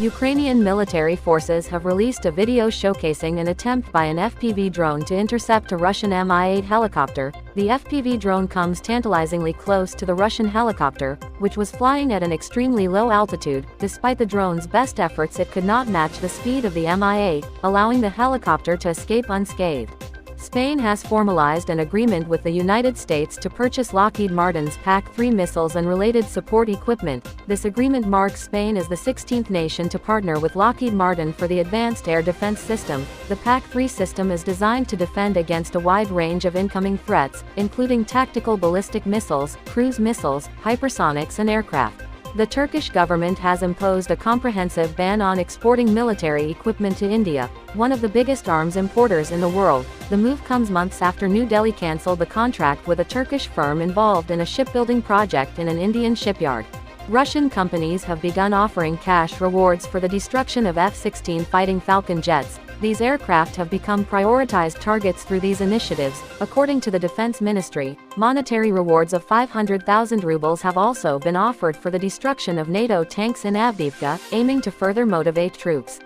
Ukrainian military forces have released a video showcasing an attempt by an FPV drone to intercept a Russian Mi-8 helicopter. The FPV drone comes tantalizingly close to the Russian helicopter, which was flying at an extremely low altitude. Despite the drone's best efforts, it could not match the speed of the Mi-8, allowing the helicopter to escape unscathed. Spain has formalized an agreement with the United States to purchase Lockheed Martin's PAC-3 missiles and related support equipment. This agreement marks Spain as the 16th nation to partner with Lockheed Martin for the Advanced Air Defense System. The PAC-3 system is designed to defend against a wide range of incoming threats, including tactical ballistic missiles, cruise missiles, hypersonics and aircraft. The Turkish government has imposed a comprehensive ban on exporting military equipment to India, one of the biggest arms importers in the world. The move comes months after New Delhi cancelled the contract with a Turkish firm involved in a shipbuilding project in an Indian shipyard. Russian companies have begun offering cash rewards for the destruction of F-16 fighting Falcon jets. These aircraft have become prioritized targets through these initiatives. According to the Defense Ministry, monetary rewards of 500,000 rubles have also been offered for the destruction of NATO tanks in Avdiivka, aiming to further motivate troops.